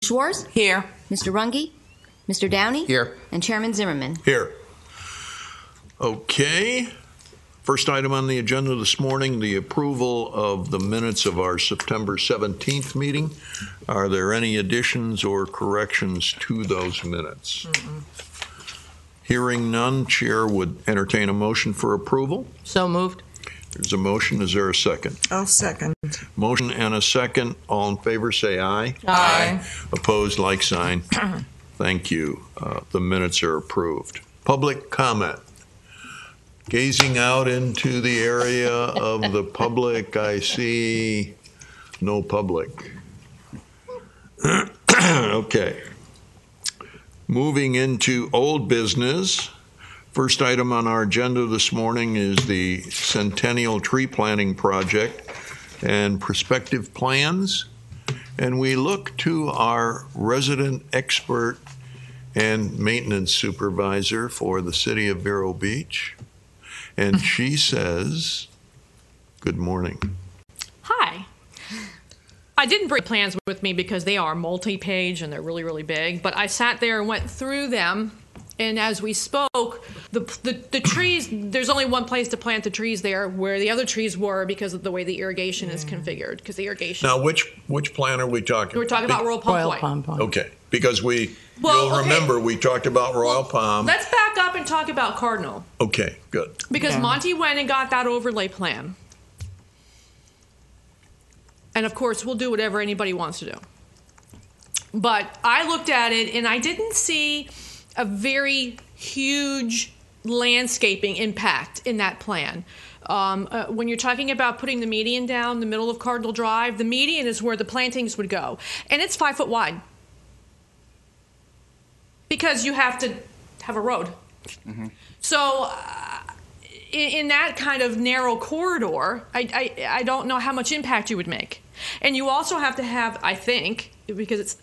Schwartz? Here. Mr. Runge? Mr. Downey? Here. And Chairman Zimmerman. Here. Okay. First item on the agenda this morning, the approval of the minutes of our September 17th meeting. Are there any additions or corrections to those minutes? Hearing none, Chair would entertain a motion for approval. So moved. There's a motion. Is there a second? I'll second. Motion and a second. All in favor, say aye. Aye. Opposed, like sign. Thank you. The minutes are approved. Public comment. Gazing out into the area of the public, I see no public. Okay. Moving into old business. First item on our agenda this morning is the Centennial Tree Planting Project and prospective plans. And we look to our resident expert and maintenance supervisor for the city of Vero Beach. And she says, good morning. Hi. I didn't bring plans with me because they are multi-page and they're really, really big, but I sat there and went through them. And as we spoke, the trees, there's only one place to plant the trees there where the other trees were because of the way the irrigation is configured. Because the irrigation. Now, which plan are we talking? We're talking about Royal Palm Point. Okay, because you'll remember we talked about Royal Palm. Let's back up and talk about Cardinal. Okay, good. Because Monty went and got that overlay plan. And of course, we'll do whatever anybody wants to do. But I looked at it and I didn't see a very huge landscaping impact in that plan. When you're talking about putting the median down the middle of Cardinal Drive, the median is where the plantings would go. And it's 5 foot wide. Because you have to have a road. Mm-hmm. So in that kind of narrow corridor, I don't know how much impact you would make. And you also have to have, I think, because it's,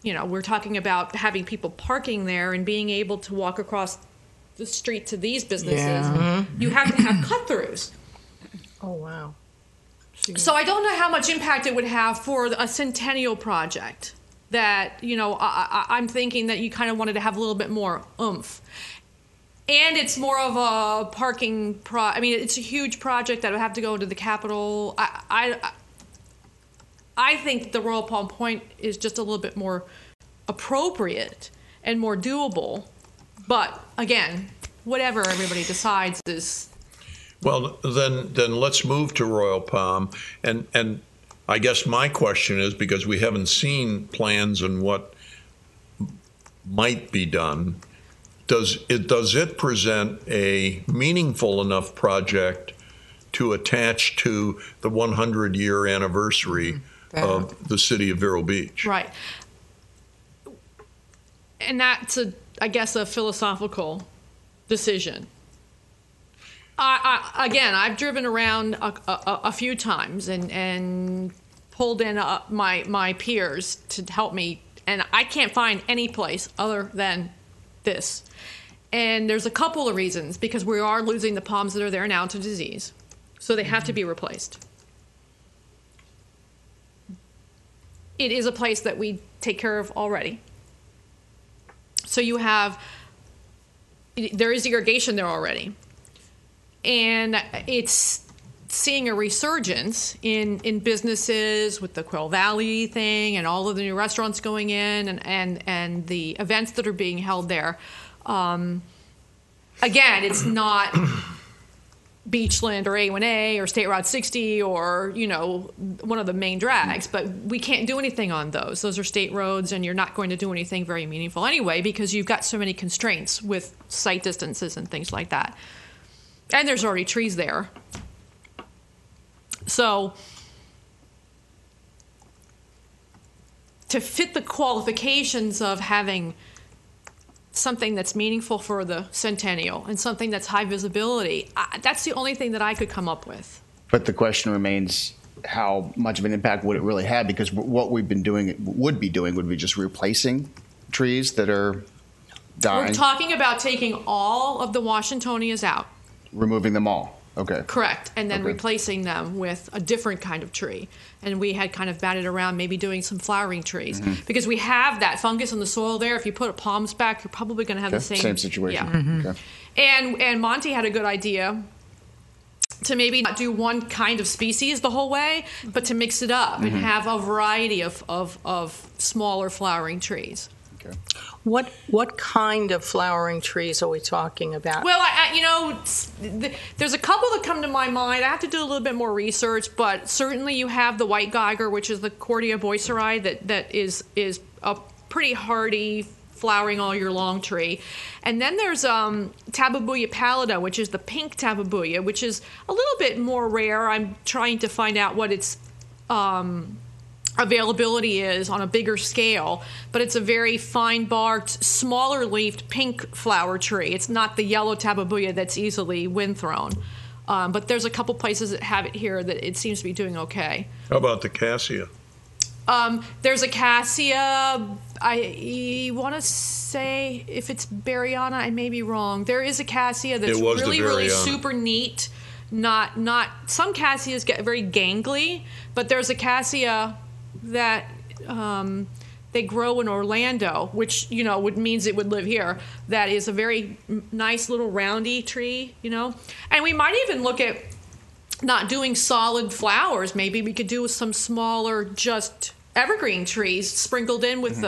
we're talking about having people parking there and being able to walk across the street to these businesses. Yeah. You have to have cut-throughs. Oh, wow. So I don't know how much impact it would have for a centennial project that, I'm thinking that you kind of wanted to have a little bit more oomph. And it's more of a parking it's a huge project that would have to go to the Capitol. I think the Royal Palm Point is just a little bit more appropriate and more doable. But again, whatever everybody decides is. Well, then let's move to Royal Palm. And I guess my question is, because we haven't seen plans and what might be done, does it present a meaningful enough project to attach to the 100-year anniversary of the city of Vero Beach? Right. And that's, I guess, a philosophical decision. I've driven around a few times and pulled in my peers to help me, and I can't find any place other than this. And there's a couple of reasons, because we are losing the palms that are there now to disease, so they have to be replaced. It is a place that we take care of already. So there is irrigation there already. And it's seeing a resurgence in businesses with the Quail Valley thing and all of the new restaurants going in and the events that are being held there. Again, it's not Beachland or A1A or State Route 60 or, one of the main drags, but we can't do anything on those. Those are state roads, and you're not going to do anything very meaningful anyway because you've got so many constraints with sight distances and things like that. And there's already trees there. So to fit the qualifications of having something that's meaningful for the centennial and something that's high visibility, that's the only thing that I could come up with. But the question remains, how much of an impact would it really have? Because what we've been doing, would be just replacing trees that are dying. We're talking about taking all of the Washingtonias out. Removing them all. Okay. Correct. And then Okay. replacing them with a different kind of tree. And we had kind of batted around maybe doing some flowering trees because we have that fungus in the soil there. If you put palms back, you're probably going to have the Same situation. Yeah. Okay. And Monty had a good idea to maybe not do one kind of species the whole way, but to mix it up and have a variety of smaller flowering trees. Okay. What kind of flowering trees are we talking about? Well, there's a couple that come to my mind. I have to do a little bit more research, but certainly you have the white geiger, which is the Cordia boyceri, that is a pretty hardy flowering all year long tree. And then there's Tabebuia pallida, which is the pink Tabebuia, which is a little bit more rare. I'm trying to find out what its availability is on a bigger scale, but it's a very fine-barked, smaller-leafed pink flower tree. It's not the yellow Tabebuia that's easily wind-thrown. But there's a couple places that have it here that it seems to be doing okay. How about the cassia? There's a cassia. I want to say if it's Berryana, I may be wrong. There is a cassia that's It was the really Berryana. super neat. Not some cassias get very gangly, but there's a cassia that they grow in Orlando, which means it would live here. That is a very nice little roundy tree, and we might even look at not doing solid flowers. Maybe we could do some smaller, just evergreen trees sprinkled in with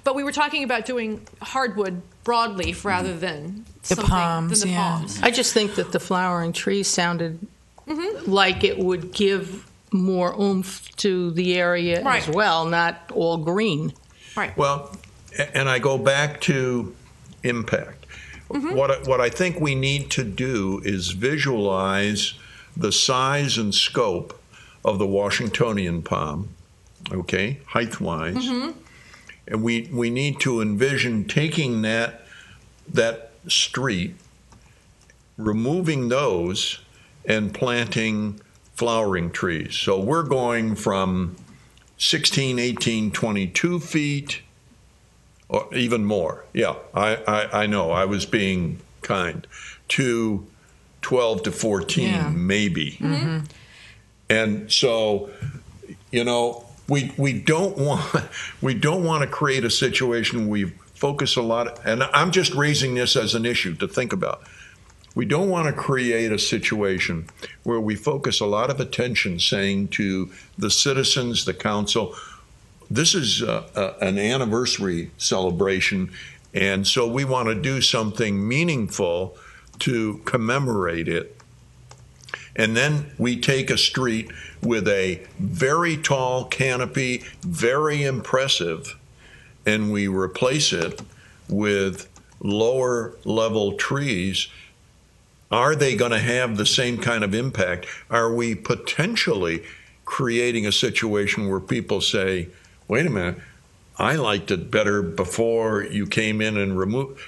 but we were talking about doing hardwood broadleaf rather than The palms, than the yeah. palms. I just think that the flowering tree sounded like it would give more oomph to the area Right. as well, not all green. Right. Well, and I go back to impact. What I think we need to do is visualize the size and scope of the Washingtonian palm, okay, height-wise. And we need to envision taking that street, removing those, and planting flowering trees. So we're going from 16, 18, 22 feet, or even more. Yeah, I know, I was being kind, to 12 to 14, Yeah. maybe. And so, we don't want to create a situation we focus a lot, and I'm just raising this as an issue to think about. We don't want to create a situation where we focus a lot of attention saying to the citizens, the council, this is an anniversary celebration, and so we want to do something meaningful to commemorate it. And then we take a street with a very tall canopy, very impressive, and we replace it with lower level trees. Are they going to have the same kind of impact? Are we potentially creating a situation where people say, wait a minute, I liked it better before you came in and removed?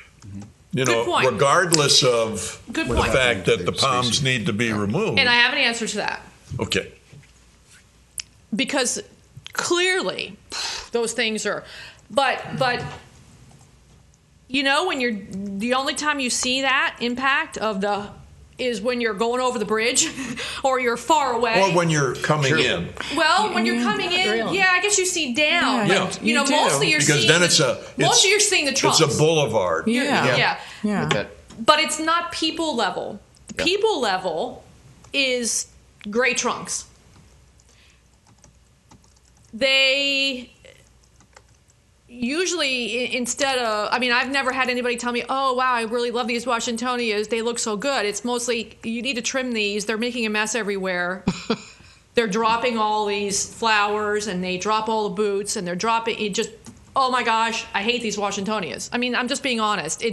Good point. Regardless of Good the point. fact that the palms need to be removed. And I have an answer to that. Okay. Because clearly those things are, but when you're, the only time you see that impact is when you're going over the bridge or you're far away. Or when you're coming in. Well, when you're coming in, Really? yeah, I guess you see down. Yeah, But, you do. mostly you're Because seeing then mostly you're seeing the trunks. It's a boulevard. Yeah. Yeah. With that, But it's not people level. Yeah. People level is gray trunks. They usually, instead of, I've never had anybody tell me, oh, wow, I really love these Washingtonias. They look so good. It's mostly, you need to trim these. They're making a mess everywhere. They're dropping all these flowers, and they drop all the boots, and they're dropping, it just, oh my gosh, I hate these Washingtonias. I'm just being honest. I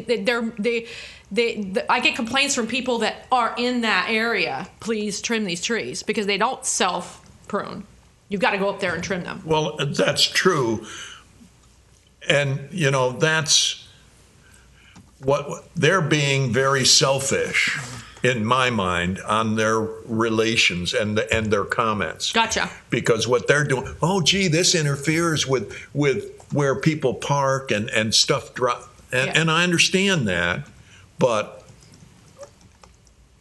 get complaints from people that are in that area. Please trim these trees, because they don't self-prune. You've got to go up there and trim them. Well, that's true. And, that's what they're being very selfish, in my mind, on their relations and their comments. Gotcha. Because what they're doing, oh, gee, this interferes with where people park and stuff drop. And I understand that, but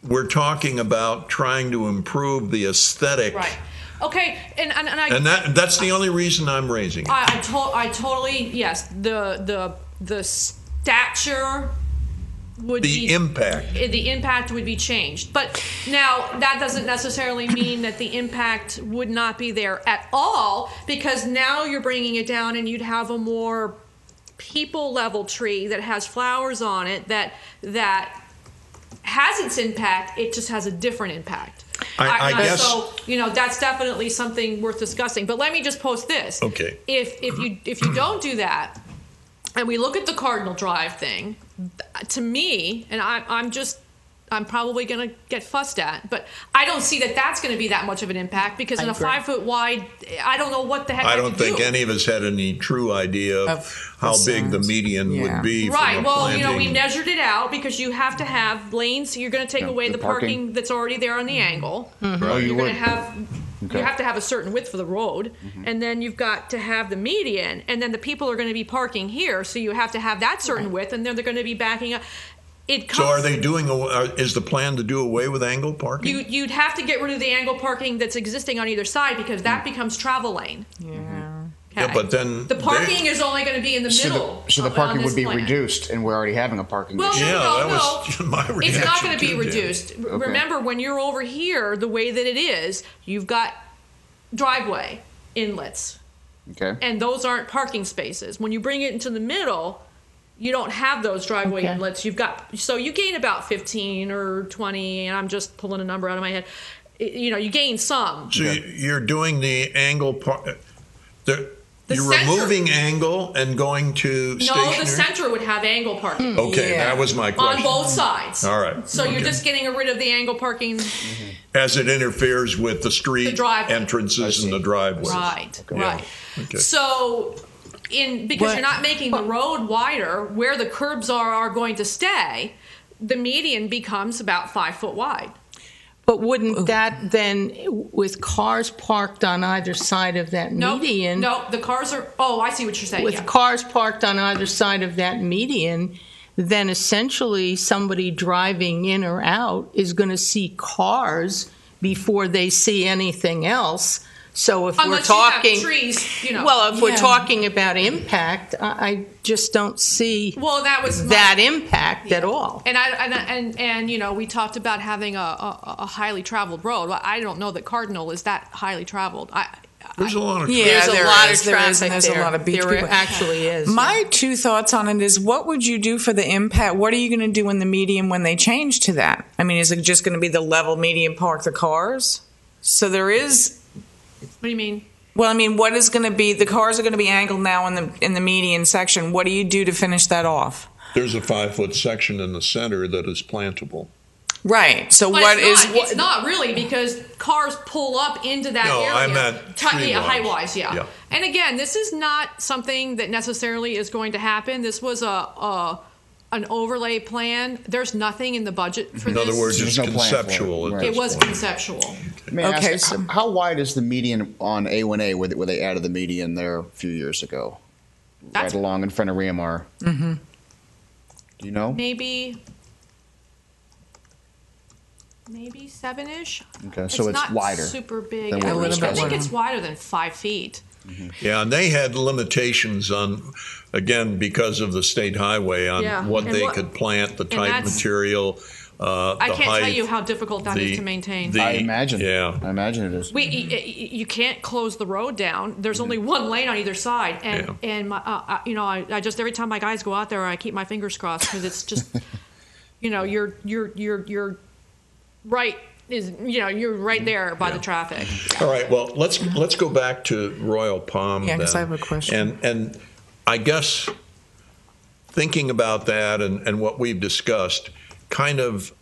we're talking about trying to improve the aesthetic. Right. Okay, and And that's the only reason I'm raising it. I totally, yes, the stature would be... The impact would be changed. But now, that doesn't necessarily mean that the impact would not be there at all, because now you're bringing it down and you'd have a more people-level tree that has flowers on it that has its impact, it just has a different impact. I guess... So, that's definitely something worth discussing. But let me just post this. Okay. If you don't do that, and we look at the Cardinal Drive thing, to me, and I'm probably going to get fussed at, but I don't see that that's going to be that much of an impact, because in a 5 foot wide, I don't know what the heck I don't think any of us had any true idea of how big the median would be. Right. Well, planting. we measured it out, because you have to have lanes. So you're going to take away the parking that's already there on the angle. Oh, You're going to have... You have to have a certain width for the road, and then you've got to have the median, and then the people are going to be parking here, so you have to have that certain width, and then they're going to be backing up. So are they doing? Is the plan to do away with angle parking? You'd have to get rid of the angle parking that's existing on either side, because that becomes travel lane. Yeah. Yeah, but then the parking is only going to be in the middle. So the parking would be plan. reduced, and we're already having a parking Well, issue. that was my reaction. It's not going to be too, reduced. Okay. Remember, when you're over here, the way that it is, you've got driveway inlets, Okay. and those aren't parking spaces. When you bring it into the middle, you don't have those driveway inlets. So you gain about 15 or 20, and I'm just pulling a number out of my head. You gain some. So you're doing the angle part. You're center. Removing angle and going to stationary? No, the center would have angle parking. Okay, that was my question. On both sides. All right. So you're just getting rid of the angle parking. As it interferes with the street The driveway. entrances and the driveways. Right, Yeah. right. Okay. So, because you're not making the road wider, where the curbs are going to stay, the median becomes about 5 foot wide. But wouldn't that then, with cars parked on either side of that median? No, the cars are... Oh, I see what you're saying. With cars parked on either side of that median, then essentially somebody driving in or out is going to see cars before they see anything else. So if Unless we're talking... you have trees, Well, if we're talking about impact, I just don't see that impact at all. And we talked about having a highly traveled road. Well, I don't know that Cardinal is that highly traveled. There's a lot of There's a lot of traffic and there's there. a lot of beach There people. actually is. My 2 thoughts on it is, what would you do for the impact? What are you going to do in the median when they change to that? I mean, is it just going to be the level median park the cars? So there is... What do you mean? Well, I mean, what is going to be, the cars are going to be angled now in the median section. What do you do to finish that off? There's a 5 foot section in the center that is plantable. Right. So But it's not really, because cars pull up into that area. I meant height-wise, yeah. And again, this is not something that necessarily is going to happen. This was an overlay plan. There's nothing in the budget for this. In other words, it's There's no plan for it. conceptual. Right. It was conceptual. May I Okay, ask, so- how wide is the median on A1A where they added the median there a few years ago? That's- Right along in front of Riamar. Mm-hmm. Do you know? Maybe 7-ish. Okay, so it's not wider super big. than I what we think discussed. it's wider than 5 feet. Yeah, and they had limitations on, again, because of the state highway, on what and they could plant, the type that's- material, I the can't tell height, you how difficult that is to maintain. I imagine. Yeah. I imagine it is. You can't close the road down. There's only one lane on either side, and my, I just, every time my guys go out there, I keep my fingers crossed, because it's just, you're right. You're right there by the traffic. All right. Well, let's go back to Royal Palm. Yeah, 'cause then. I have a question. And I guess thinking about that and what we've discussed kind of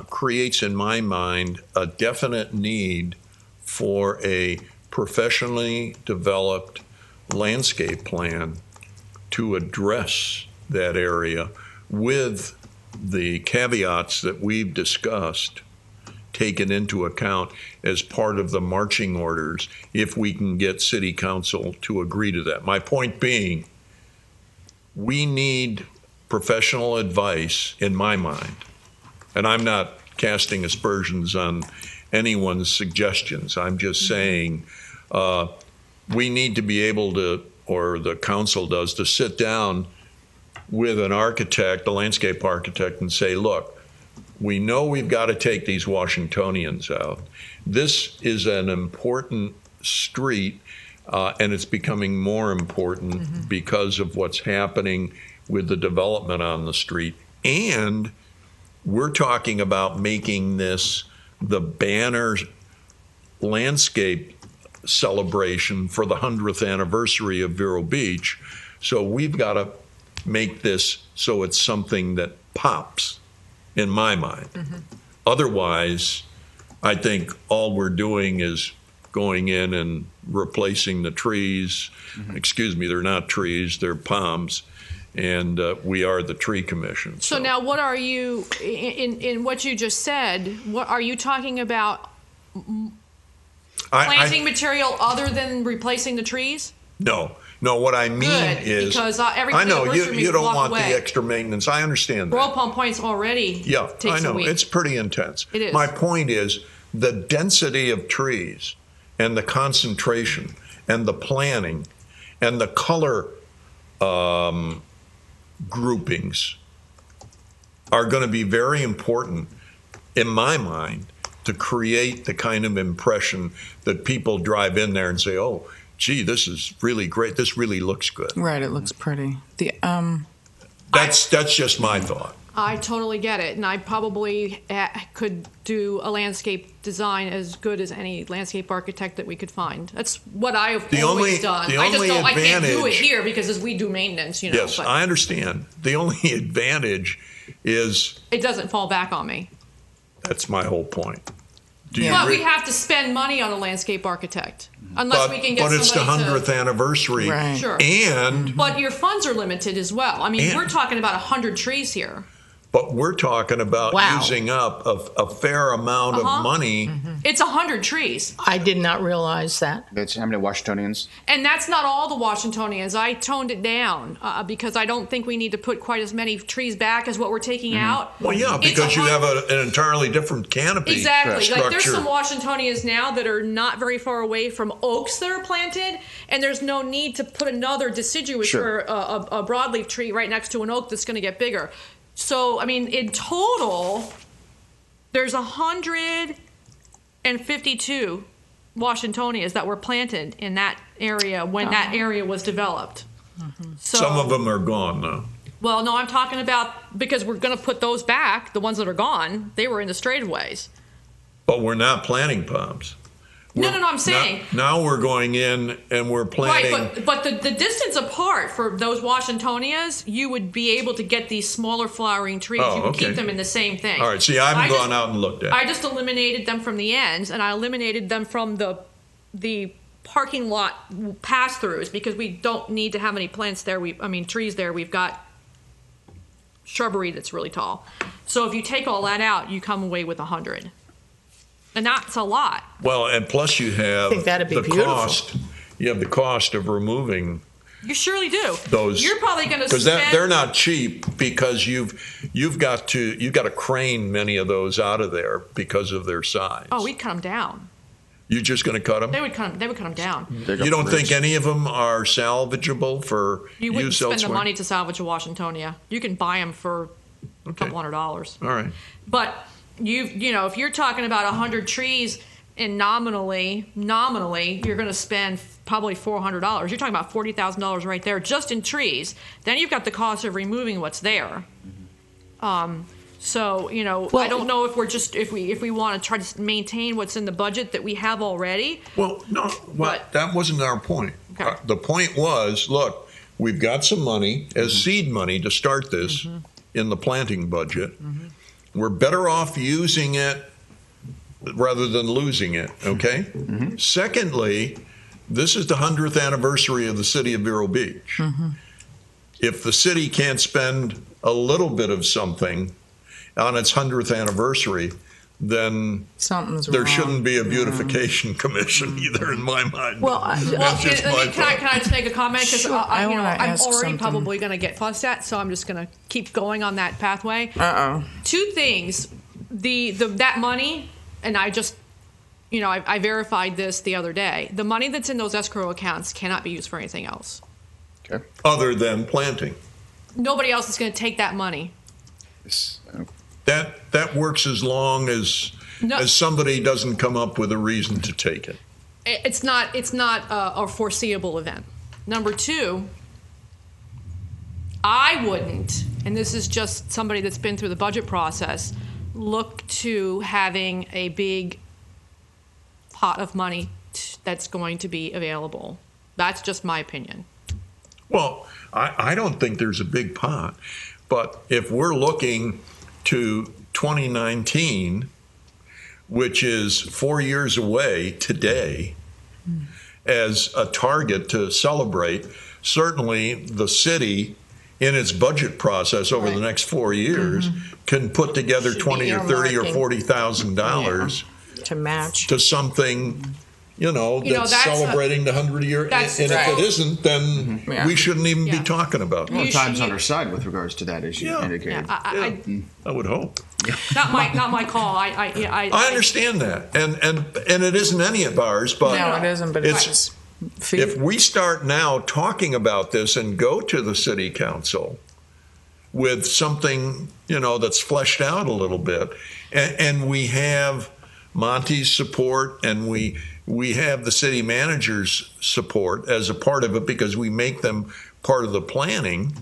creates in my mind a definite need for a professionally developed landscape plan to address that area with the caveats that we've discussed taken into account as part of the marching orders, if we can get city council to agree to that. My point being, we need professional advice, in my mind, and I'm not casting aspersions on anyone's suggestions. I'm just saying we need to be able to, or the council does, to sit down with an architect, a landscape architect, and say, look, we know we've got to take these Washingtonians out. This is an important street, and it's becoming more important because of what's happening with the development on the street. And we're talking about making this the banner landscape celebration for the 100th anniversary of Vero Beach. So we've got to make this so it's something that pops, in my mind. Otherwise, I think all we're doing is going in and replacing the trees. Excuse me, they're not trees, they're palms. And we are the tree commission. So now what are you, in what you just said, what are you talking about, planting material other than replacing the trees? No, what I mean Good, is, because every I know anniversary you don't walk want away. the extra maintenance. I understand Royal that. Palm Point's already Yeah, takes I know. a week. It's pretty intense. It is. My point is the density of trees and the concentration and the planning and the color groupings are going to be very important, in my mind, to create the kind of impression that people drive in there and say, oh, gee, this is really great. This really looks good. Right, it looks pretty. That's just my thought. I totally get it, and I probably could do a landscape design as good as any landscape architect that we could find. That's what I've always done. I can't do it here because as we do maintenance, you know. Yes, but I understand. The only advantage is it doesn't fall back on me. that's my whole point. But we have to spend money on a landscape architect unless we can get somebody it's the 100th anniversary. Right. Sure. And But your funds are limited as well. I mean, we're talking about 100 trees here. but we're talking about Wow. using up a fair amount of money. It's 100 trees. I did not realize that. That's how many Washingtonians? And that's not all the Washingtonians. I toned it down because I don't think we need to put quite as many trees back as what we're taking out. Well, yeah, It's because you have 100 an entirely different canopy Exactly. structure. Like there's some Washingtonians now that are not very far away from oaks that are planted, and there's no need to put another deciduous Sure. or a broadleaf tree right next to an oak that's going to get bigger. So, I mean, in total, there's 152 Washingtonias that were planted in that area when that area was developed. So, Some of them are gone now. well, no, I'm talking about because we're going to put those back. The ones that are gone, they were in the straightaways. But we're not planting palms. No, I'm saying. Now we're going in and we're planting. Right, but the distance apart for those Washingtonias, you would be able to get these smaller flowering trees. Oh, You could okay. keep them in the same thing. All right, see, I haven't gone out and looked at it. I just eliminated them from the ends, and I eliminated them from the parking lot pass-throughs because we don't need to have any plants there. Trees there. We've got shrubbery that's really tall. So if you take all that out, you come away with 100. And that's a lot. Well, and plus you have think that'd be the beautiful. cost. You have the cost of removing You surely do. those. You're probably going to because spend. they're not cheap because you've got to crane many of those out of there because of their size. Oh, we'd cut them down. You're just going to cut them. They would cut them down. You don't think any of them are salvageable for You wouldn't use spend elsewhere? the money to salvage a Washingtonia. You can buy them for a couple $100. All right. But if you're talking about 100 trees and nominally, you're going to spend probably $400. You're talking about $40,000 right there just in trees. Then you've got the cost of removing what's there. So I don't know if we're just if we want to try to maintain what's in the budget that we have already. Well, no, But- that wasn't our point. Okay. The point was, look, we've got some money as seed money to start this in the planting budget. We're better off using it rather than losing it, okay? Secondly, this is the 100th anniversary of the city of Vero Beach. If the city can't spend a little bit of something on its 100th anniversary, then Something's there wrong. shouldn't be a beautification commission either, in my mind. Well, That's just my Can I thought. just make a comment? Because Sure, I wanna I'm ask already something. probably going to get fussed at, so I'm just going to keep going on that pathway. Uh-oh. Two things. that money, and I just, I verified this the other day. The money that's in those escrow accounts cannot be used for anything else. Okay. Other than planting. Nobody else is going to take that money. That works as long as somebody doesn't come up with a reason to take it. It's not a foreseeable event. Number two, I wouldn't, and this is just somebody that's been through the budget process, look to having a big pot of money that's going to be available. That's just my opinion. Well, I don't think there's a big pot, but if we're looking to 2019, which is 4 years away today, as a target to celebrate, certainly the city, in its budget process over the next 4 years, can put together $20 or $30 or $40,000 to match to something. That's celebrating the 100-year. And if it isn't, then we shouldn't even be talking about it. Well, time's on our side with regards to that issue. Indicated. I would hope. Not my call. I understand that, and it isn't any of ours, but no, it isn't. But it's just if we start now talking about this and go to the city council with something that's fleshed out a little bit, and we have Monty's support, and we have the city manager's support as a part of it because we make them part of the planning,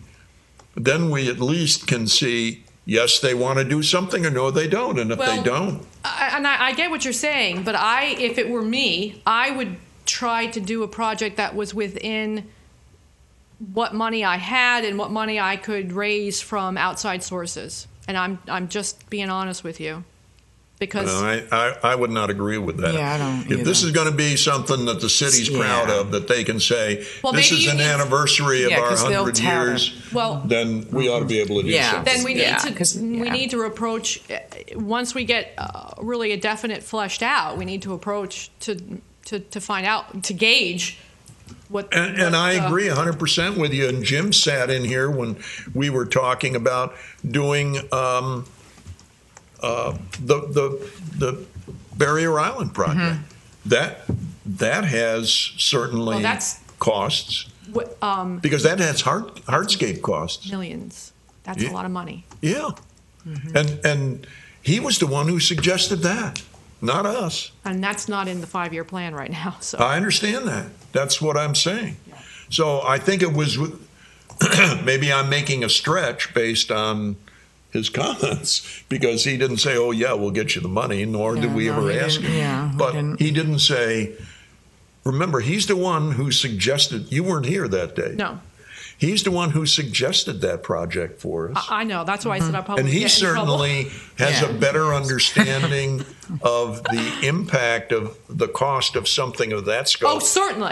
then we at least can see, yes, they want to do something, or no, they don't. And if they don't. And I get what you're saying, but if it were me, I would try to do a project that was within what money I had and what money I could raise from outside sources. And I'm just being honest with you. Because I would not agree with that. Yeah, I don't If this is going to be something that the city's proud of, that they can say, this is an anniversary of our 100 years, then we ought to be able to do something. Then we need to approach, once we get really a definite fleshed out, we need to approach to find out, to gauge what. And I agree 100% with you. And Jim sat in here when we were talking about doing the Barrier Island project. That has certainly costs because that has hardscape costs. Millions. That's a lot of money. Yeah, and he was the one who suggested that, not us. And that's not in the 5-year plan right now. So I understand that. That's what I'm saying. Yeah. So I think it was maybe I'm making a stretch based on his comments, because he didn't say, oh yeah, we'll get you the money, nor did we ever ask him. But he didn't say, remember, he's the one who suggested, you weren't here that day. No. He's the one who suggested that project for us. I know. That's why I said I'll probably And he get certainly has a better understanding of the impact of the cost of something of that scope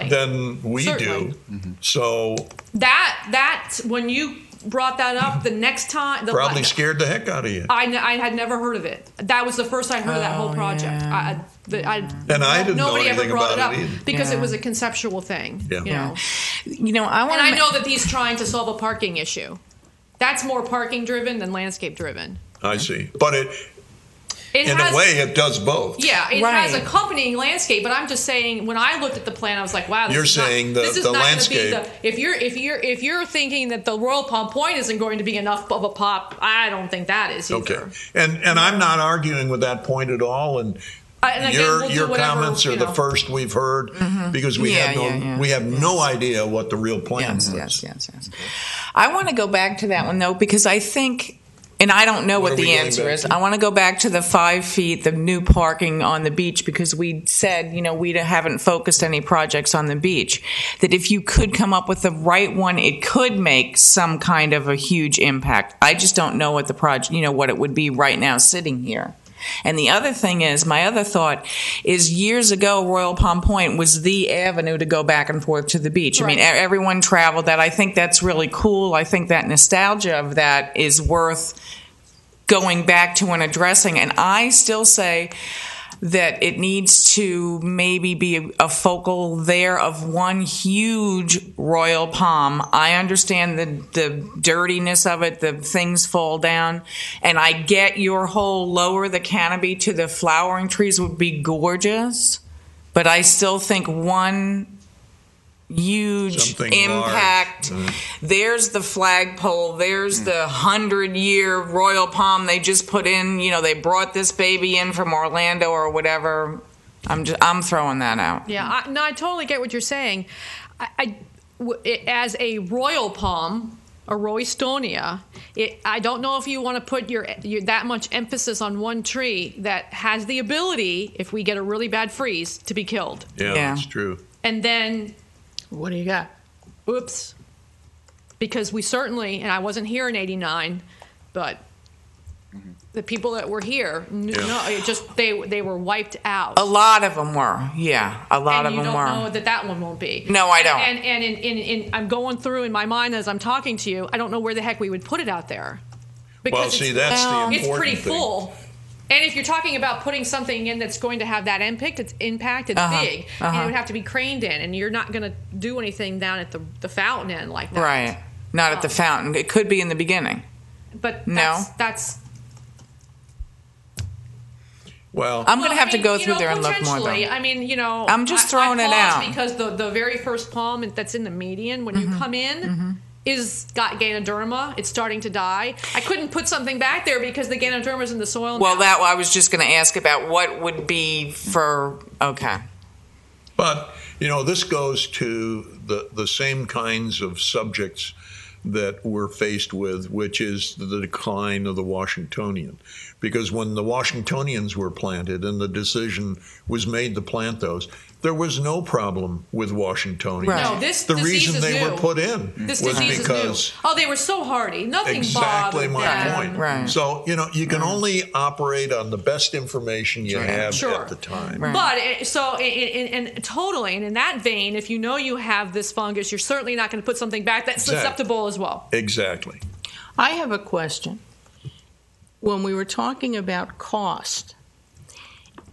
than we do. So that when you brought that up the next time. Probably scared the heck out of you. I had never heard of it. That was the first I heard of that whole project. Yeah. I didn't know anything about it either. Because it was a conceptual thing. Yeah. I know that he's trying to solve a parking issue. That's more parking driven than landscape driven. I see. But in a way, it does both. Yeah, it has accompanying landscape. But I'm just saying, when I looked at the plan, I was like, "Wow, this is not landscape." If you're thinking that the Royal Palm Point isn't going to be enough of a pop, I don't think that is either. Okay, and I'm not arguing with that point at all. And again, your comments are the first we've heard because we have no idea what the real plan is. Yes. I want to go back to that one though, because I think. And I don't know what the answer is. I want to go back to the 5 feet, the new parking on the beach, because we said, we haven't focused any projects on the beach. That if you could come up with the right one, it could make some kind of a huge impact. I just don't know what the project, what it would be right now sitting here. And the other thing is, my other thought is, years ago, Royal Palm Point was the avenue to go back and forth to the beach. Right. I mean, everyone traveled that. I think that's really cool. I think that nostalgia of that is worth going back to and addressing. And I still say that it needs to maybe be a focal there of one huge royal palm. I understand the dirtiness of it, the things fall down, and I get your whole lower the canopy to the flowering trees would be gorgeous, but I still think one huge Something impact. large. There's the flagpole. There's the 100-year royal palm they just put in. They brought this baby in from Orlando or whatever. I'm throwing that out. Yeah, I totally get what you're saying. As a royal palm, a Roystonia, I don't know if you want to put your that much emphasis on one tree that has the ability, if we get a really bad freeze, to be killed. Yeah, that's true. And then, What do you got? oops, because we certainly, and I wasn't here in '89, but the people that were here, they were wiped out. A lot of them were. Yeah, a lot of them were. And you don't know that one won't be. No, I don't. And I'm going through in my mind as I'm talking to you, I don't know where the heck we would put it out there. Well, see, that's the important it's pretty thing. full. And if you're talking about putting something in that's going to have that impact, it's big, and it would have to be craned in, and you're not going to do anything down at the fountain end like that. Right. Not at the fountain. It could be in the beginning. But No. that's Well, I'm going to have to go through there and look more, though. I mean, I'm just throwing I it out. because the very first palm that's in the median when you come in is got Ganoderma. It's starting to die. I couldn't put something back there because the Ganoderma's in the soil. Well, now. I was just going to ask about what would be for. Okay. but this goes to the same kinds of subjects that we're faced with, which is the decline of the Washingtonian. Because when the Washingtonians were planted and the decision was made to plant those, there was no problem with Washingtonians. Right. No, this The disease reason is they new. were put in This was disease because is new. Oh, they were so hardy. Nothing exactly bothered my them. point. Right. So, you can only operate on the best information you have Sure. at the time. Right. But totally, and in that vein, if you know you have this fungus, you're certainly not going to put something back that's Exactly. susceptible as well. Exactly. I have a question. When we were talking about cost,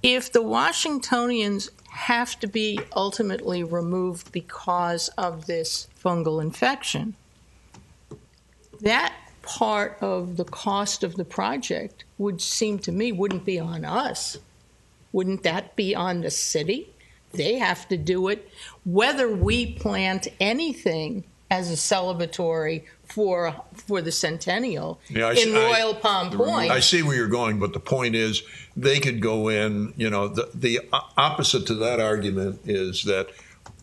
if the Washingtonians have to be ultimately removed because of this fungal infection, that part of the cost of the project would seem to me wouldn't be on us. Wouldn't that be on the city? They have to do it, whether we plant anything as a celebratory for the centennial Yeah, in Royal Palm Point. I see where you're going, but the point is they could go in, the opposite to that argument is that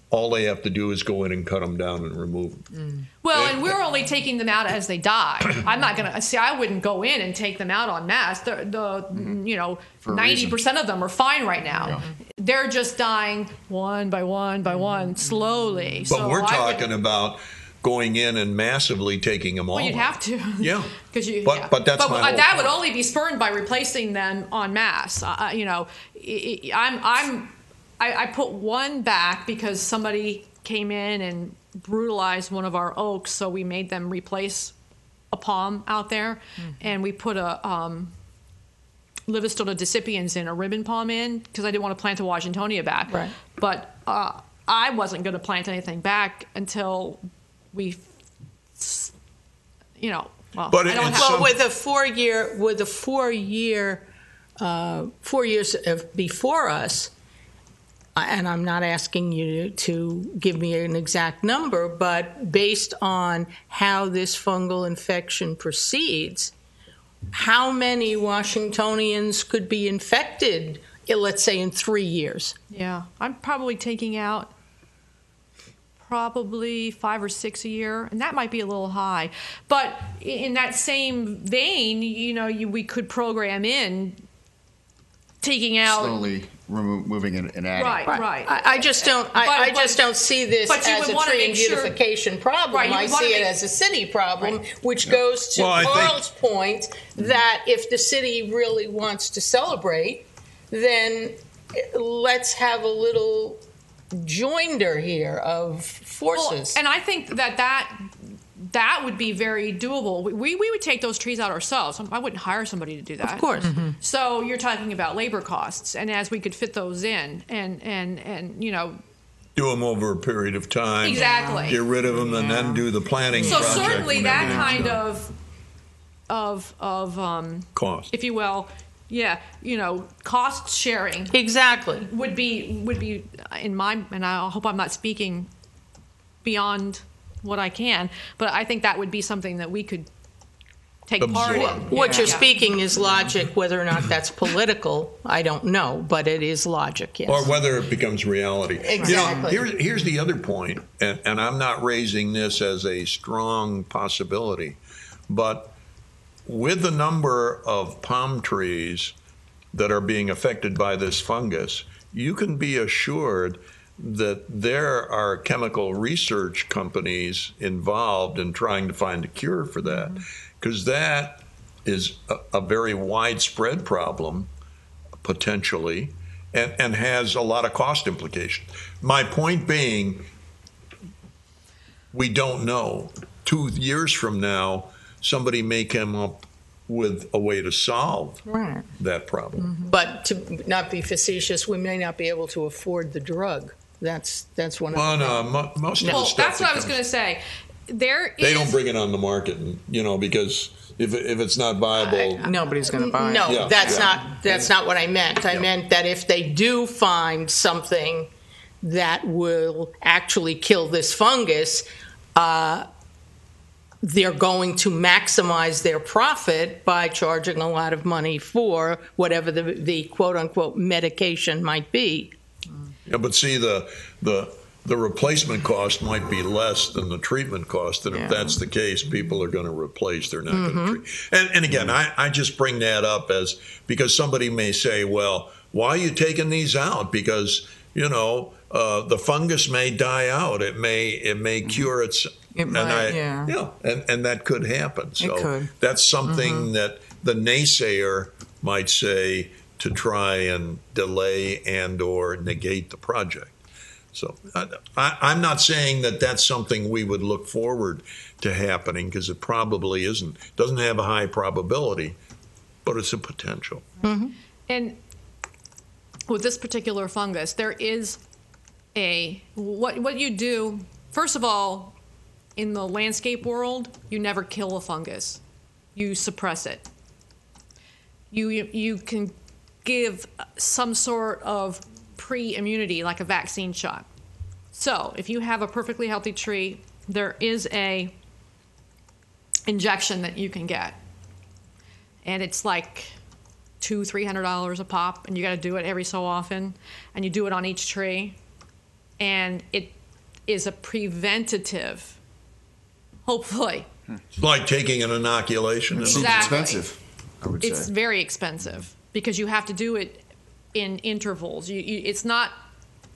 all they have to do is go in and cut them down and remove them. Well, and we're only taking them out as they die. I'm not going to see. I wouldn't go in and take them out en masse. 90% of them are fine right now. Yeah. They're just dying one by one by one, slowly. But So we're I talking would, about going in and massively taking them all. well, you'd out. have to. Yeah. But that's my whole that would point. only be spurned by replacing them en masse. I put one back because somebody came in and brutalized one of our oaks, so we made them replace a palm out there, and we put a Livistona decipiens in, a ribbon palm in, because I didn't want to plant a Washingtonia back. Right. But I wasn't going to plant anything back until we, well, But I don't it's have. some- with a 4 years before us, and I'm not asking you to give me an exact number, but based on how this fungal infection proceeds, how many Washingtonians could be infected, let's say, in 3 years? Yeah, I'm probably taking out probably 5 or 6 a year, and that might be a little high. But in that same vein, we could program in taking out Slowly removing and adding. right. I just don't. I just don't see this but you as would a wanna tree make and sure- beautification problem. Right, you I would wanna see it make- as a city problem, which goes to Well, I think- Carl's point that if the city really wants to celebrate, then let's have a little joinder here of forces. Well, and I think that that would be very doable. We would take those trees out ourselves. I wouldn't hire somebody to do that. Of course. So you're talking about labor costs, and as we could fit those in, and you know, Do them over a period of time. Exactly. Get rid of them and then do the planning so project. certainly when that everything's kind done. of Cost. if you will, yeah, you know, cost sharing Exactly. would be in my, and I hope I'm not speaking beyond what I can, but I think that would be something that we could take part in. Absorb. What you're speaking is logic. Whether or not that's political, I don't know, but it is logic, yes. Or whether it becomes reality. Exactly. You know, here's the other point, and I'm not raising this as a strong possibility, but with the number of palm trees that are being affected by this fungus, you can be assured that there are chemical research companies involved in trying to find a cure for that, because that is a very widespread problem, potentially, and has a lot of cost implications. My point being, we don't know. 2 years from now, somebody may come up with a way to solve Right. that problem. But to not be facetious, we may not be able to afford the drug. That's one of Well, the no, most of the Well, stuff that's that what I was comes- going to say. There They is- don't bring it on the market, you know, because if it's not viable, Nobody's going to buy it. No, Yeah, that's yeah. not what I meant. I Yeah. meant that if they do find something that will actually kill this fungus, they're going to maximize their profit by charging a lot of money for whatever the quote unquote medication might be. yeah, but see, the replacement cost might be less than the treatment cost, and if that's the case, people are going to replace. They're not going to treat. And again, I just bring that up as because somebody may say, well, why are you taking these out? Because you know the fungus may die out. It may cure its. It might, yeah. And that could happen. So could. that's something that the naysayer might say to try and delay and or negate the project. So I'm not saying that that's something we would look forward to happening because it probably isn't. It doesn't have a high probability, but it's a potential. And with this particular fungus, there is what you do. First of all, in the landscape world, you never kill a fungus. You suppress it. You can give some sort of pre-immunity, like a vaccine shot. So if you have a perfectly healthy tree, there is a injection that you can get. And it's like $200-$300 a pop, and you got to do it every so often, and you do it on each tree. And it is a preventative, hopefully. It's like taking an inoculation. It seems Exactly. expensive, I would It's say. very expensive because you have to do it in intervals. It's not,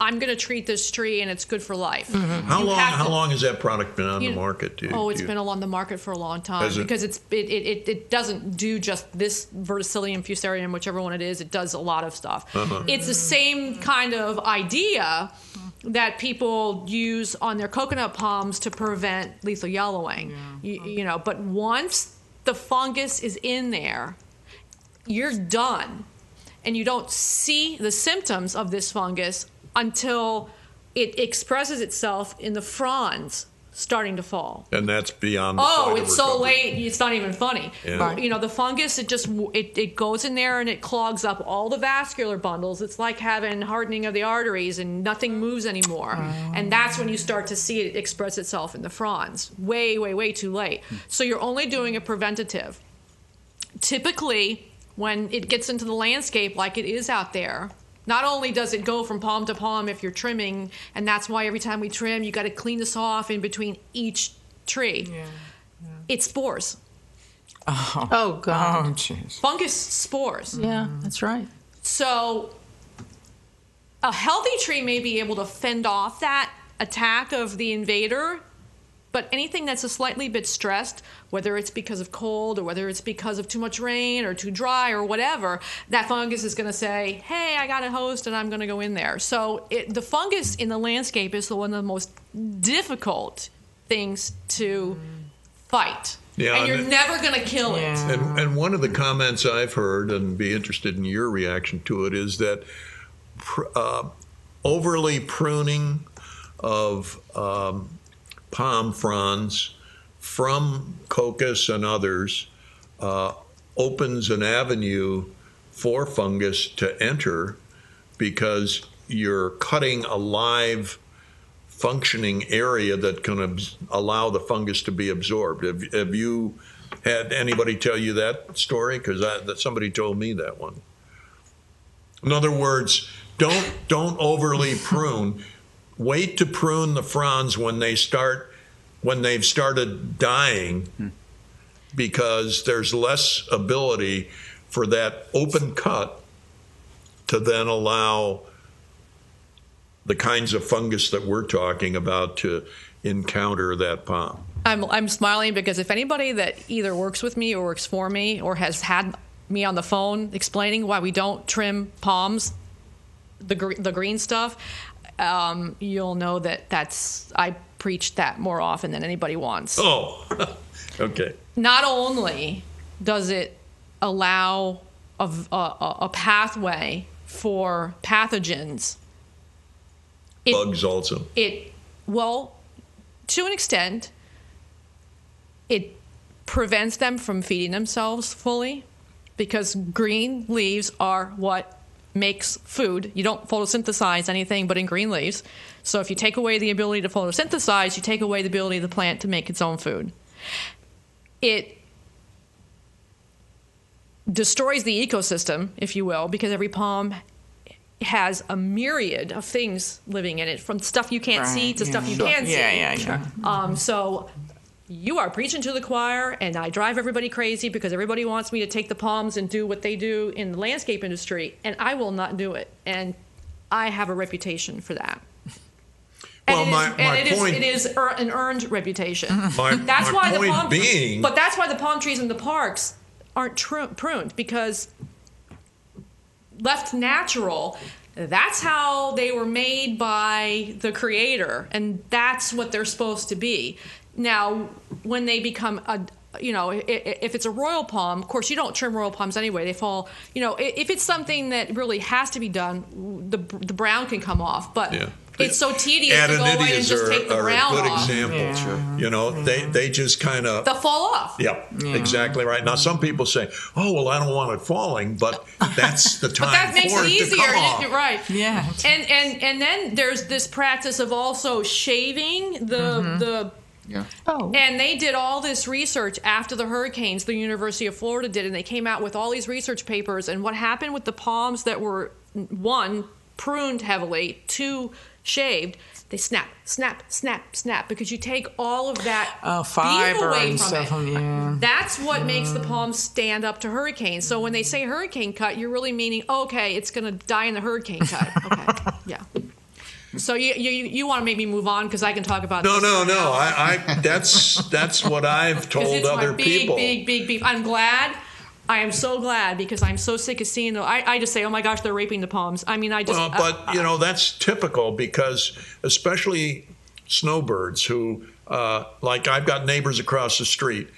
I'm going to treat this tree and it's good for life. How You long? have How to- long has that product been on you- the market? It's been on the market for a long time Has it? because it doesn't do just this verticillium fusarium, whichever one it is. It does a lot of stuff. It's the same kind of idea that people use on their coconut palms to prevent lethal yellowing. You know, but once the fungus is in there, you're done, and you don't see the symptoms of this fungus until it expresses itself in the fronds starting to fall. And that's beyond. The Oh, point of it's so recovery. late. It's not even funny. Yeah. But, you know, the fungus, it goes in there and it clogs up all the vascular bundles. It's like having hardening of the arteries and nothing moves anymore. And that's when you start to see it express itself in the fronds. Way, way, way too late. So you're only doing a preventative. Typically, when it gets into the landscape like it is out there, not only does it go from palm to palm if you're trimming, and that's why every time we trim, you got to clean this off in between each tree. It's spores. Oh, God. Oh, jeez. Fungus spores. Yeah, that's right. So a healthy tree may be able to fend off that attack of the invader, but anything that's a slightly bit stressed, whether it's because of cold or whether it's because of too much rain or too dry or whatever, that fungus is going to say, hey, I got a host and I'm going to go in there. So the fungus in the landscape is one of the most difficult things to fight. Yeah, and you're and- never going to kill it. And one of the comments I've heard, and be interested in your reaction to it, is that overly pruning of palm fronds from cocos and others opens an avenue for fungus to enter, because you're cutting a live functioning area that can allow the fungus to be absorbed. Have you had anybody tell you that story? Because that somebody told me that one. In other words, don't overly prune. Wait to prune the fronds when they've started dying, because there's less ability for that open cut to then allow the kinds of fungus that we're talking about to encounter that palm. I'm smiling because if anybody that either works with me or works for me or has had me on the phone explaining why we don't trim palms, the green stuff, you'll know that I preach that more often than anybody wants. Oh, okay. Not only does it allow a pathway for pathogens, Bugs also. Well, to an extent, it prevents them from feeding themselves fully, because green leaves are what makes food. You don't photosynthesize anything but in green leaves. So if you take away the ability to photosynthesize, you take away the ability of the plant to make its own food. It destroys the ecosystem, if you will, because every palm has a myriad of things living in it, from stuff you can't see to stuff you can see. Yeah. So you are preaching to the choir, and I drive everybody crazy because everybody wants me to take the palms and do what they do in the landscape industry, and I will not do it. And I have a reputation for that. Well, It is an earned reputation. But that's why the palm trees in the parks aren't pruned, because left natural, that's how they were made by the creator, and that's what they're supposed to be. Now, when they become if it's a royal palm, of course you don't trim royal palms anyway. They fall. If it's something that really has to be done, the brown can come off, but. Yeah. It's so tedious to go away and just take the brown off. A good example. Yeah. They just kind of... They'll fall off. Yeah, exactly right. Now, some people say, oh, well, I don't want it falling, but that's the time that makes for it easier. To come off. Right. Yeah. And then there's this practice of also shaving the Yeah. Oh. And they did all this research after the hurricanes, the University of Florida did, and they came out with all these research papers. And what happened with the palms that were, 1, pruned heavily, 2, shaved, they snap, because you take all of that fiber away and from stuff. it. Yeah. That's what makes the palm stand up to hurricanes. So when they say hurricane cut, you're really meaning, okay, it's going to die in the hurricane cut. Okay, yeah. So you want to make me move on because I can talk about this. No. That's what I've told other people. Big. I am so glad, because I'm so sick of seeing them. I just say, oh my gosh, they're raping the palms. I mean, that's typical, because especially snowbirds who, like I've got neighbors across the street.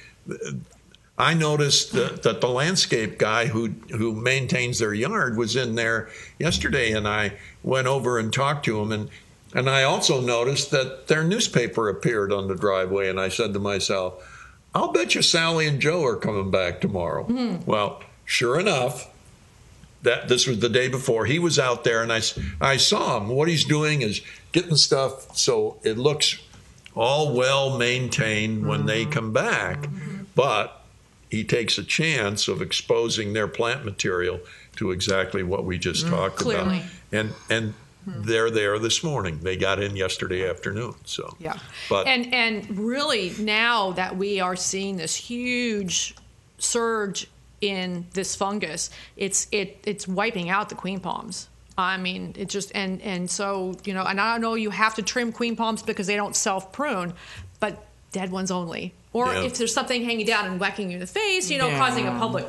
I noticed that the landscape guy who maintains their yard was in there yesterday, and I went over and talked to him, and I also noticed that their newspaper appeared on the driveway, and I said to myself, I'll bet you Sally and Joe are coming back tomorrow. Mm-hmm. Well, sure enough, this was the day before. He was out there, and I saw him. What he's doing is getting stuff so it looks all well maintained when they come back, but he takes a chance of exposing their plant material to exactly what we just talked about. And they're there this morning. They got in yesterday afternoon. So yeah, but and really now that we are seeing this huge surge in this fungus, it's wiping out the queen palms. I mean, it just and so and I know you have to trim queen palms because they don't self prune, but dead ones only. Or Yeah. if there's something hanging down and whacking you in the face, Yeah. causing a public.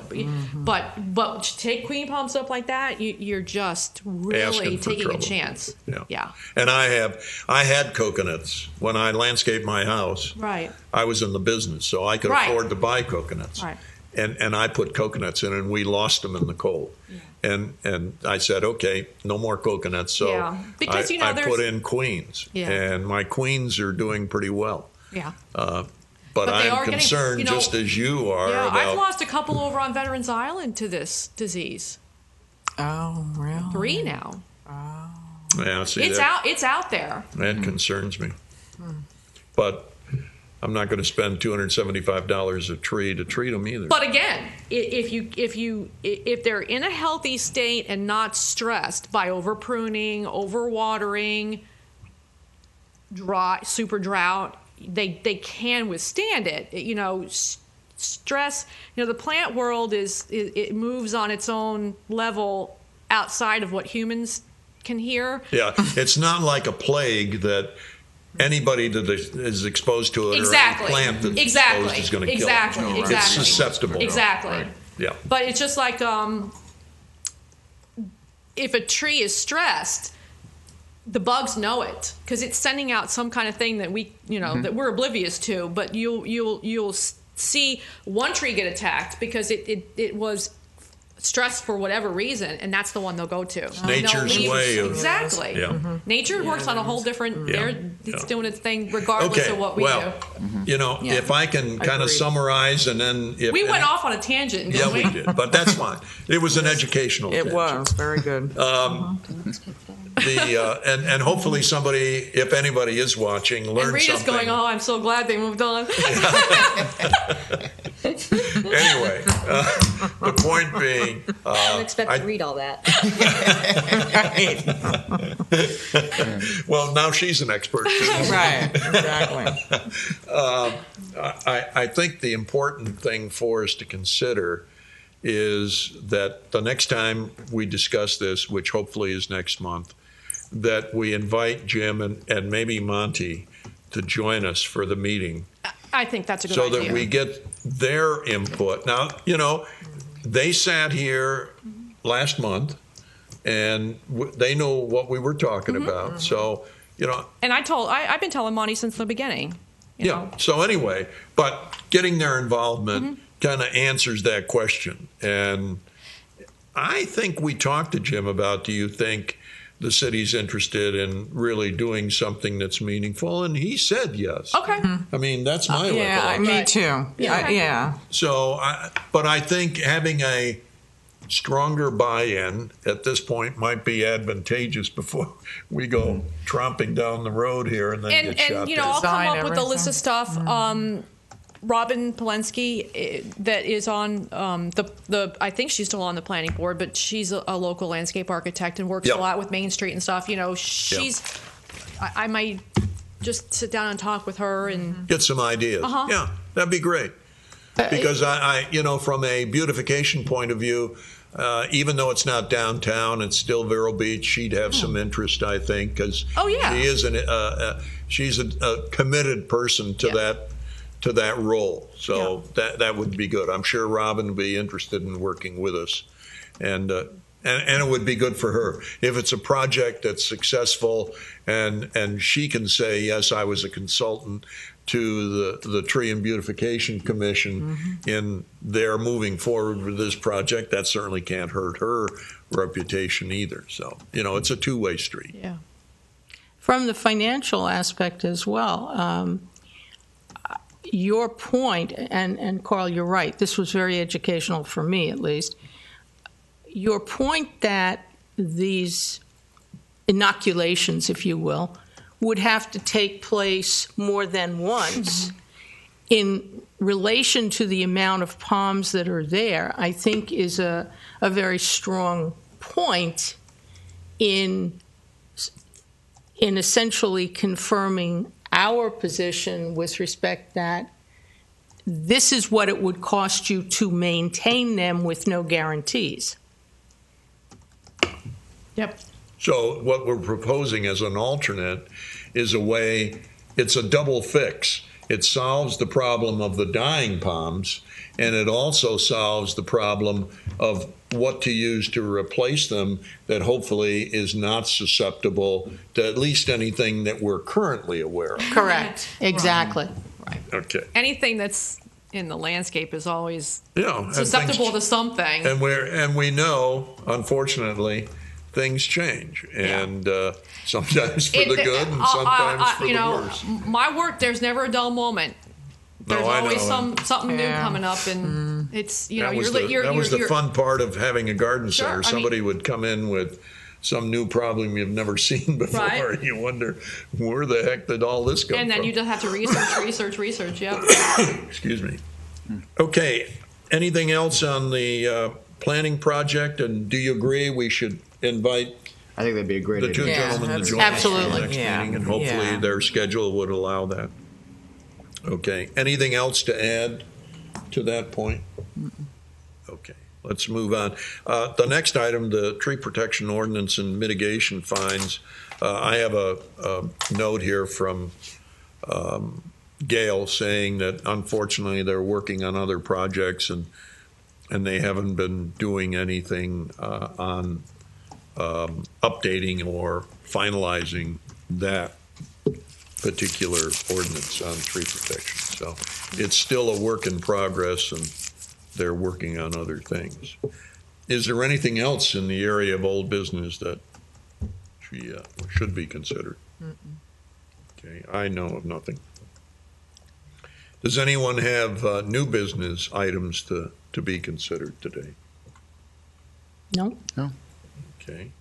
But to take queen palms up like that, you're just really Asking for taking a trouble. chance. Yeah. And I had coconuts when I landscaped my house. Right. I was in the business, so I could Right. afford to buy coconuts. Right. And I put coconuts in, and we lost them in the cold. And I said, okay, no more coconuts. So Yeah. Because, I there's- put in queens, Yeah. and my queens are doing pretty well. Yeah. But they I'm are getting, concerned, just as you are, Yeah, about. I've lost a couple over on Veterans Island to this disease. Oh, really? 3 now. Yeah, see, It's that, out. It's out there. That concerns me. But I'm not going to spend $275 a tree to treat them either. But again, if they're in a healthy state and not stressed by over pruning, over watering, super drought, they can withstand it. Stress. The plant world it moves on its own level outside of what humans can hear. Yeah, it's not like a plague that anybody that is exposed to it Exactly. or any plant that's Exactly. exposed is going to kill Exactly. it. Exactly. It's susceptible. Exactly. Yeah. But it's just like if a tree is stressed, the bugs know it because it's sending out some kind of thing that that we're oblivious to. But you'll see one tree get attacked because it was stressed for whatever reason, and that's the one they'll go to. Nature's way of exactly. Yeah. Nature works on a whole different. Yeah. It's doing its thing regardless of what we do. If I can kind of summarize, and then if We went off on a tangent, didn't we did, but that's fine. It was an educational. It tangent. was very good. And hopefully somebody, if anybody is watching, learned And Rita's something. going, oh, I'm so glad they moved on. Anyway, the point being, I don't expect to read all that. well, now she's an expert too. Right, exactly. I think the important thing for us to consider is that the next time we discuss this, which hopefully is next month, that we invite Jim and maybe Monty to join us for the meeting I think that's a good so idea. that we get their input. Now, they sat here last month and they know what we were talking about. So, And I've been telling Monty since the beginning. you know. So anyway, but getting their involvement kind of answers that question. And I think we talked to Jim about, do you think the city's interested in really doing something that's meaningful? And he said yes. Okay. I mean, that's my Yeah, recollection. me too. Yeah. Yeah. So, but I think having a stronger buy-in at this point might be advantageous before we go tromping down the road here and then get shot And down. I'll come Design up with a list of stuff. Robin Polensky, that is on the. I think she's still on the planning board, but she's a local landscape architect and works Yep. a lot with Main Street and stuff. She's. I might just sit down and talk with her and. Get some ideas. Yeah, that'd be great. Because I from a beautification point of view, even though it's not downtown, it's still Vero Beach. She'd have some interest, I think, because she is she's a committed person to that role. So that would be good. I'm sure Robin would be interested in working with us, and it would be good for her if it's a project that's successful, and she can say, yes, I was a consultant to the Tree and Beautification Commission in their moving forward with this project. That certainly can't hurt her reputation either. So, it's a two-way street. Yeah. From the financial aspect as well, your point, and Carl, you're right, this was very educational for me at least. Your point that these inoculations, if you will, would have to take place more than once in relation to the amount of palms that are there, I think is a very strong point in essentially confirming our position with respect that this is what it would cost you to maintain them with no guarantees. Yep. So what we're proposing as an alternate is a way, it's a double fix. It solves the problem of the dying palms, and it also solves the problem of what to use to replace them that hopefully is not susceptible to at least anything that we're currently aware of. Correct. Exactly. Okay. Anything that's in the landscape is always And susceptible to something. And we know, unfortunately, things change, and sometimes for the good and sometimes for the worse. My work, there's never a dull moment. There's always something new coming up, and it's that was the fun part of having a garden center. Somebody would come in with some new problem you've never seen before, and you wonder where the heck did all this come from. And then you just have to research. Yep. Excuse me. Okay. Anything else on the planning project? And do you agree we should invite I think that'd be a great the two idea. gentlemen to join Absolutely. us for the next meeting, and hopefully their schedule would allow that. Okay. Anything else to add to that point? Okay. Let's move on. The next item, the tree protection ordinance and mitigation fines. I have a note here from Gail saying that unfortunately they're working on other projects and they haven't been doing anything on updating or finalizing that particular ordinance on tree protection. So it's still a work in progress, and they're working on other things. Is there anything else in the area of old business that should be considered? Okay, I know of nothing. Does anyone have new business items to be considered today? No. Okay.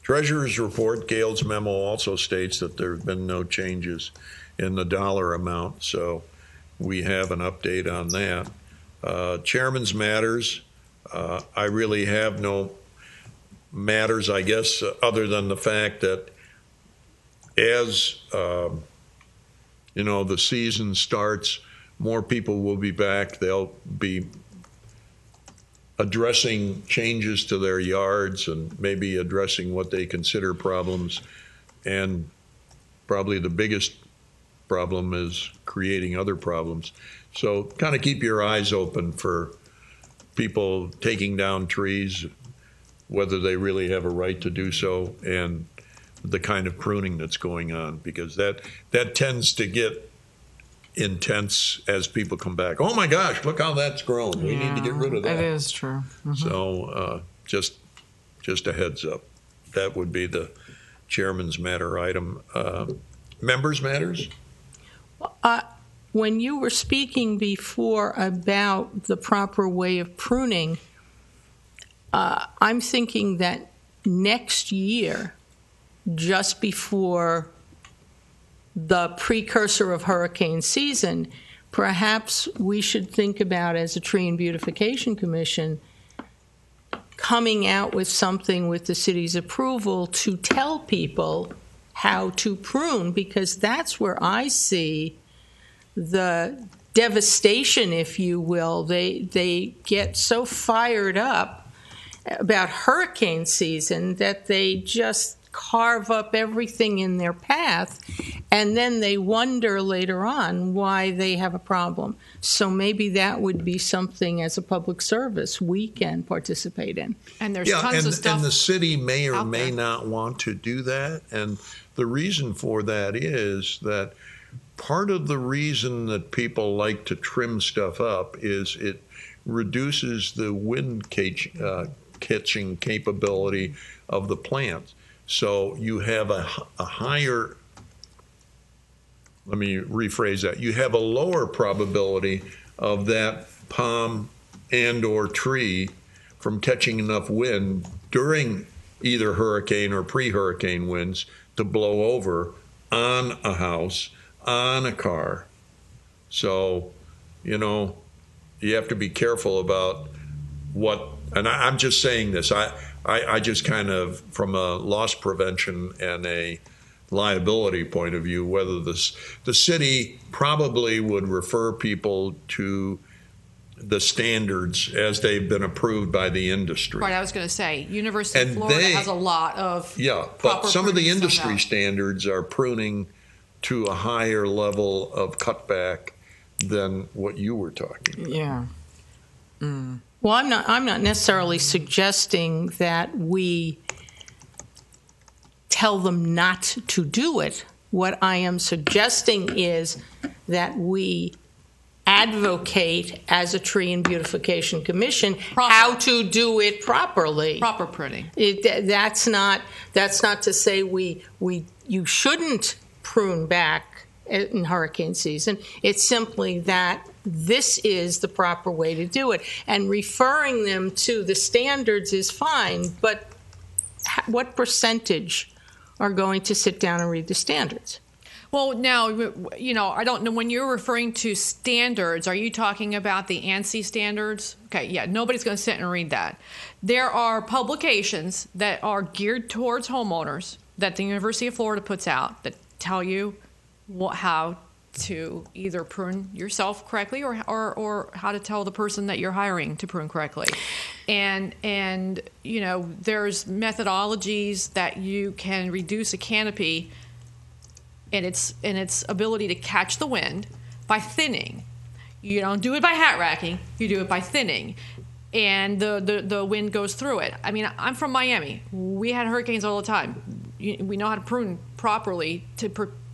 Treasurer's report, Gail's memo also states that there have been no changes in the dollar amount, so we have an update on that. Chairman's matters, I really have no matters, I guess, other than the fact that as the season starts, more people will be back. They'll be addressing changes to their yards and maybe addressing what they consider problems. And probably the biggest problem is creating other problems. So kind of keep your eyes open for people taking down trees, whether they really have a right to do so, and the kind of pruning that's going on, because that tends to get intense as people come back. Oh my gosh, look how that's grown. We need to get rid of that. It is true. So just a heads up. That would be the chairman's matter item. Members' matters? When you were speaking before about the proper way of pruning, I'm thinking that next year, just before the precursor of hurricane season, perhaps we should think about, as a Tree and Beautification Commission, coming out with something with the city's approval to tell people how to prune, because that's where I see the devastation, if you will. They get so fired up about hurricane season that they just carve up everything in their path, and then they wonder later on why they have a problem. So maybe that would be something as a public service we can participate in. And there's tons of stuff. And the city may or may not want to do that. And the reason for that is that part of the reason that people like to trim stuff up is it reduces the wind catching capability of the plants. So you have a higher, let me rephrase that, you have a lower probability of that palm and or tree from catching enough wind during either hurricane or pre-hurricane winds to blow over on a house, on a car. So, you have to be careful about what, and I'm just saying this, I just kind of, from a loss prevention and a liability point of view, whether the city probably would refer people to the standards as they've been approved by the industry. Right, I was going to say, University of Florida has a lot of but some of the industry standards are pruning to a higher level of cutback than what you were talking about. Yeah. Well, I'm not necessarily suggesting that we tell them not to do it. What I am suggesting is that we advocate as a Tree and Beautification Commission how to do it properly. Proper pruning. That's not to say you shouldn't prune back in hurricane season. It's simply that this is the proper way to do it. And referring them to the standards is fine, but what percentage are going to sit down and read the standards? Well, now, I don't know, when you're referring to standards, are you talking about the ANSI standards? Okay, yeah, nobody's going to sit and read that. There are publications that are geared towards homeowners that the University of Florida puts out that tell you how to either prune yourself correctly or how to tell the person that you're hiring to prune correctly. And there's methodologies that you can reduce a canopy and its ability to catch the wind by thinning. You don't do it by hat racking, you do it by thinning. And the wind goes through it. I mean, I'm from Miami. We had hurricanes all the time. We know how to prune properly to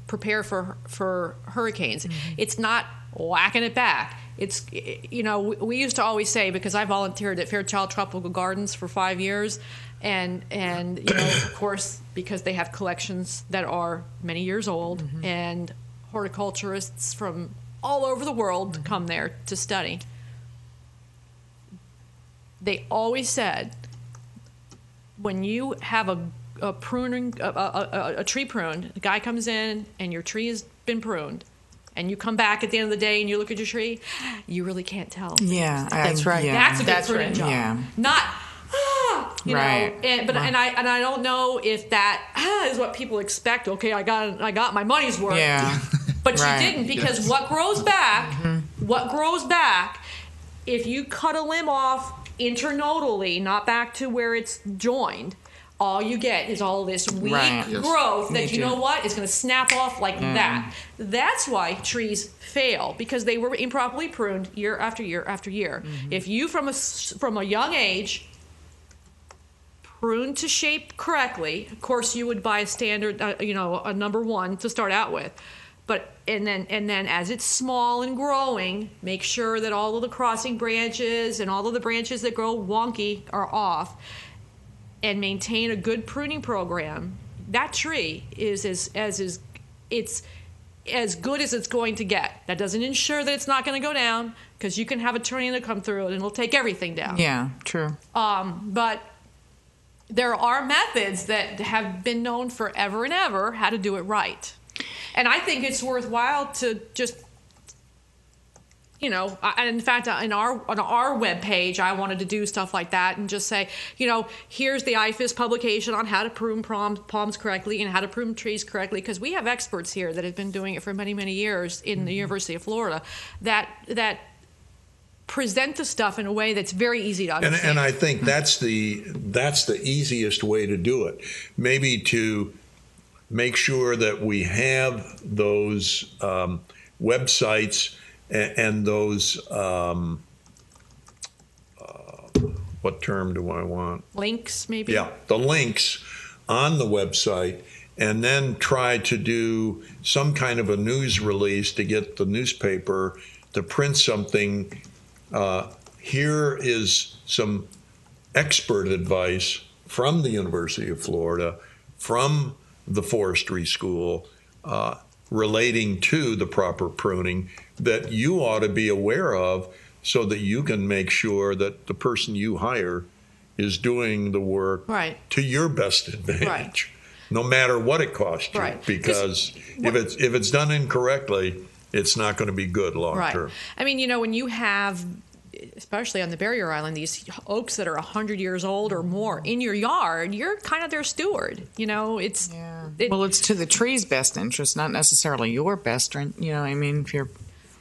prepare for hurricanes. Mm-hmm. It's not whacking it back. It's, we used to always say, because I volunteered at Fairchild Tropical Gardens for 5 years, and of course, because they have collections that are many years old, mm-hmm. and horticulturists from all over the world mm-hmm. come there to study. They always said, when you have a tree pruned, the guy comes in and your tree has been pruned, and you come back at the end of the day and you look at your tree, you really can't tell. Yeah, that's right. Yeah. That's a good pruning job. Yeah. Not, right. And I don't know if that is what people expect. Okay, I got my money's worth. Yeah. But you didn't, because what grows back, if you cut a limb off internodally, not back to where it's joined, all you get is all this weak growth that, you know what, is going to snap off like that. That's why trees fail, because they were improperly pruned year after year after year. Mm-hmm. If you, from a young age, pruned to shape correctly, of course you would buy a standard, a number 1 to start out with. But and then as it's small and growing, make sure that all of the crossing branches and all of the branches that grow wonky are off, and maintain a good pruning program. That tree is as good as it's going to get. That doesn't ensure that it's not going to go down, because you can have a tornado come through and it'll take everything down. Yeah, true. But there are methods that have been known forever and ever how to do it right. And I think it's worthwhile to just, in fact, on our webpage, I wanted to do stuff like that and just say, here's the IFAS publication on how to prune palms correctly and how to prune trees correctly, because we have experts here that have been doing it for many, many years in the University of Florida that present the stuff in a way that's very easy to understand. And I think that's the easiest way to do it. Maybe to make sure that we have those websites and those, what term do I want? Links, maybe? Yeah, the links on the website, and then try to do some kind of a news release to get the newspaper to print something. Here is some expert advice from the University of Florida, from the forestry school, relating to the proper pruning that you ought to be aware of, so that you can make sure that the person you hire is doing the work to your best advantage, no matter what it costs you. Right. Because if it's done incorrectly, it's not going to be good long term. Right. I mean, when you have, especially on the barrier island, these oaks that are 100 years old or more in your yard, you're kind of their steward. It's it's to the tree's best interest, not necessarily your best. If you're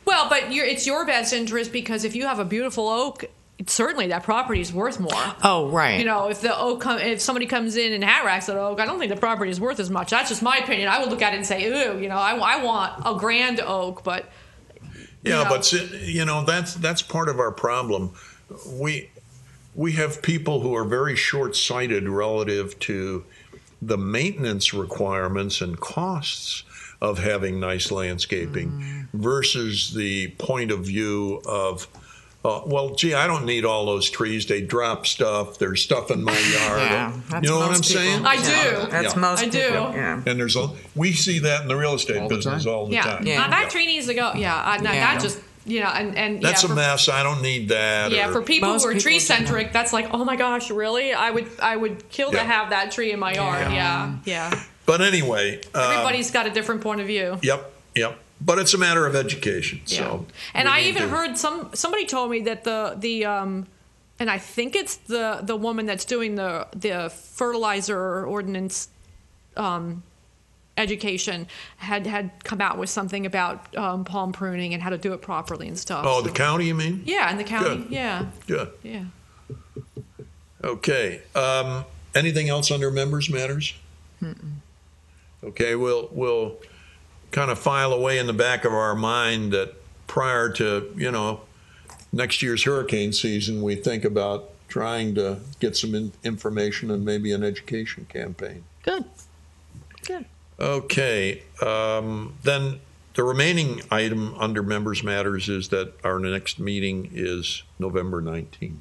but it's your best interest, because if you have a beautiful oak certainly that property is worth more. Oh, right. You know, if the oak, if somebody comes in and hat racks that oak, I don't think the property is worth as much. That's just my opinion. I would look at it and say, ooh, you know, I want a grand oak, but Yeah, know. but you know, that's part of our problem. We have people who are very short-sighted relative to the maintenance requirements and costs of having nice landscaping versus the point of view of, well, gee, I don't need all those trees. They drop stuff. There's stuff in my yard. Yeah, that's you know what I'm most people. saying? I do. That's Yeah. most I do. people. Yeah. And we see that in the real estate business all the Yeah, time. Yeah. that tree needs to go. Yeah, that just, you know, and That's yeah, a mess. I don't need that. Yeah, or- for people Most who are people tree do centric, that's like, oh my gosh, really? I would kill to Yeah. have that tree in my yard. Yeah. But anyway, Everybody's got a different point of view. Yep. But it's a matter of education. Yeah. So, And we I need even to- heard somebody told me that the and I think it's the woman that's doing the fertilizer ordinance education had come out with something about palm pruning and how to do it properly and stuff. Oh, So- the county, you mean? Yeah, in the county. Good. Yeah. Good. Yeah. Okay. Anything else under members' matters? Okay, we'll kind of file away in the back of our mind that prior to, you know, next year's hurricane season, we think about trying to get some information and maybe an education campaign. Good. Okay, then the remaining item under members' matters is that our next meeting is November 19th.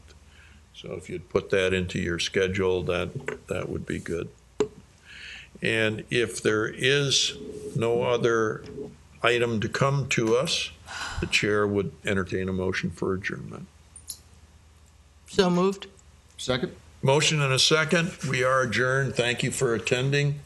So if you'd put that into your schedule, that would be good. And if there is no other item to come to us, the chair would entertain a motion for adjournment. So moved. Second? Motion and a second. We are adjourned. Thank you for attending.